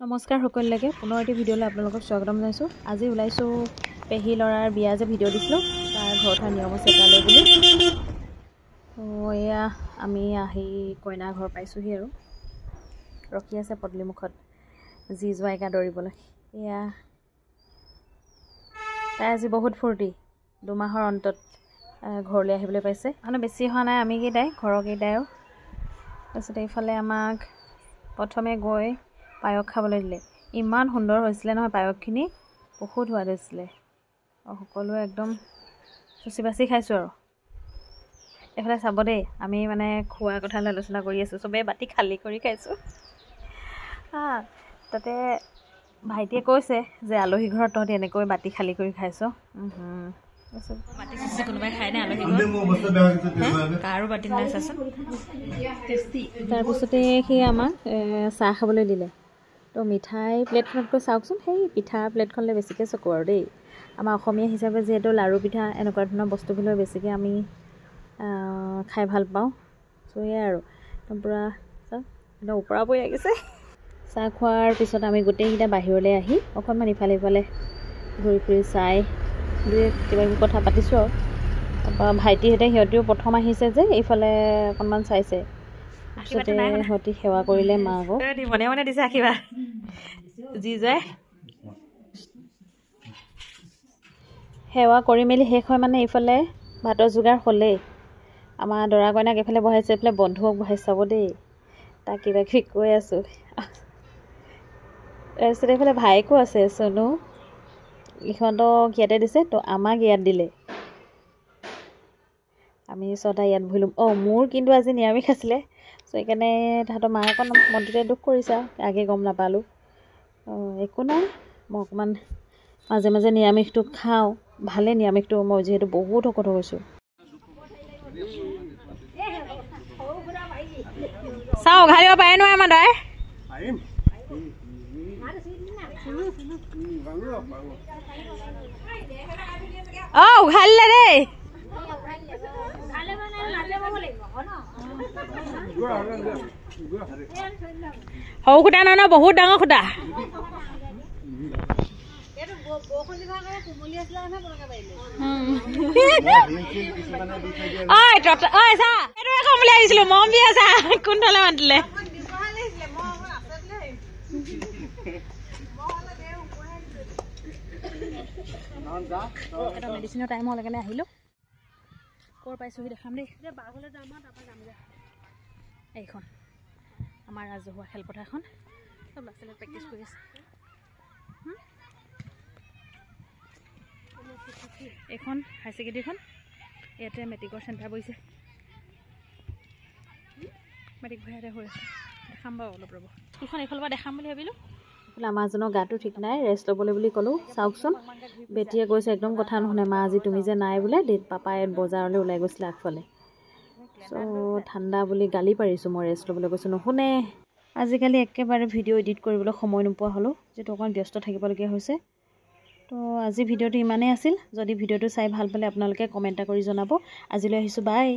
নমস্কাৰ সকলোকে পুনৰ এটি ভিডিঅ'লৈ আপোনালোকক স্বাগতম জনাইছোঁ। আজি ওলাইছোঁ পেহী ল'ৰাৰ বিয়া যে ভিডিঅ' দিছিলোঁ তাৰ ঘৰত নিয়ম আছে তালৈ বুলি। এয়া আমি আহি কইনা ঘৰ পাইছোঁহি আৰু ৰখি আছে পদূলিমুখত যি জোৱাইকা দৌৰিবলৈ। এয়া তাই আজি বহুত ফূৰ্তি, 2 মাহৰ অন্তত ঘৰলৈ আহিবলৈ পাইছে। মানে বেছি হোৱা নাই, আমি কেইটাই ঘৰৰ কেইটাইও। তাৰপিছত এইফালে আমাক প্ৰথমে গৈ পায়স খাবলৈ দিলে। ইমান সুন্দৰ হৈছিলে নহয় পায়সখিনি, বহুত সোৱাদ হৈছিলে আৰু সকলোৱে একদম চুচি বাচি খাইছোঁ আৰু। এইফালে চাব দেই, আমি মানে খোৱাৰ কথা আলোচনা কৰি আছোঁ, চবেই বাতি খালী কৰি খাইছোঁ। তাতে ভাইটিয়ে কৈছে যে আলহী ঘৰত তহঁতি এনেকৈ বাতি খালী কৰি খাইছ। বাতি চুচি কোনোবাই খায়নে আলহী ঘৰত? কাৰো বাতি নাই চাচোন। তাৰপিছতে সি আমাক চাহ খাবলৈ দিলে। তো মিঠাই প্লেটখনতকৈ চাওকচোন, সেই পিঠা প্লেটখনলৈ বেছিকৈ চকু আৰু দেই। আমাৰ অসমীয়া হিচাপে যিহেতু লাড়ু পিঠা এনেকুৱা ধৰণৰ বস্তুবিলাক বেছিকৈ আমি খাই ভাল পাওঁ। চ' সেয়াই আৰু একদম পূৰা একদম ওপৰা ওপৰি লাগিছে। চাহ খোৱাৰ পিছত আমি গোটেইকেইটা বাহিৰলৈ আহি অকণমান ইফালে সিফালে ঘূৰি ফুৰি চাই কিবা কিবি কথা পাতিছোঁ আৰু। তাৰপৰা ভাইটিহঁতে সিহঁতেও প্ৰথম আহিছে যে এইফালে অকণমান চাইছে। তাৰপিছতে সিহঁতি সেৱা কৰিলে মাকক। মনে মনে দিছে আশীৰ্বাদ যি যায়। সেৱা কৰি মেলি শেষ হয় মানে এইফালে ভাতৰ যোগাৰ হ'লেই। আমাৰ দৰা কইনাক এইফালে বহাইছে, এইফালে বন্ধুক বহাই চাব দেই, তাক কিবা কিবি কৈ আছোঁ। তাৰপিছত এইফালে ভাইকো আছে, চনু। ইহঁতক ইয়াতে দিছে, তো আমাক ইয়াত দিলে। আমি 6টা ইয়াত বহিলোঁ। মোৰ কিন্তু আজি নিৰামিষ আছিলে, চ' সেইকাৰণে তাহাঁতৰ মায়ে অকণ মনটোতে দুখ কৰিছে, আগে গম নাপালোঁ। একো নাই, মই অকণমান মাজে মাজে নিৰামিষটো খাওঁ, ভালে নিৰামিষটো, মই যিহেতু বহুত শকত হৈছোঁ। চাওঁ উঘালিব পাৰে নোৱাৰে আমাৰ দাই। উঘালিলে দেই। সৰু খুটা নহয় ন, বহুত ডাঙৰ খুটা। আহিছিলো মম দি আছা কোনফালে মাতিলে। এটা মেডিচিনৰ টাইম হ'লে কাৰণে আহিলোঁ। ক'ৰ পাইছোঁহি দেখাম দেই। এইখন আমাৰ ৰাজহুৱা খেলপথাৰখন, চব ল'ৰা ছোৱালীয়ে প্ৰেক্টিছ কৰি আছে। এইখন হায়াৰ ছেকেণ্ডেৰীখন, ইয়াতে মেট্ৰিকৰ চেণ্টাৰ বহিছে। মেট্ৰিক ভয়াতে হৈ আছে, দেখাম বাৰু অলপ ৰ'ব। এইখন এইফালৰ পৰা দেখাম বুলি ভাবিলোঁ। আমাৰজনৰ গাটো ঠিক নাই, ৰেষ্ট ল'বলৈ বুলি ক'লোঁ। চাওকচোন বেটীয়ে কৈছে একদম কথা নুশুনে, মা আজি তুমি যে নাই বোলে, পাপাই বজাৰলৈ ওলাই গৈছিলে আগফালে। চ' ঠাণ্ডা বুলি গালি পাৰিছোঁ, মই ৰেষ্ট ল'বলৈ কৈছোঁ, নুশুনে। আজিকালি একেবাৰে ভিডিঅ' এডিট কৰিবলৈ সময় নোপোৱা হ'লোঁ, যিটো অকণ ব্যস্ত থাকিবলগীয়া হৈছে। তো আজি ভিডিঅ'টো ইমানেই আছিল। যদি ভিডিঅ'টো চাই ভাল পালে আপোনালোকে কমেণ্ট এটা কৰি জনাব। আজিলৈ আহিছোঁ, বাই।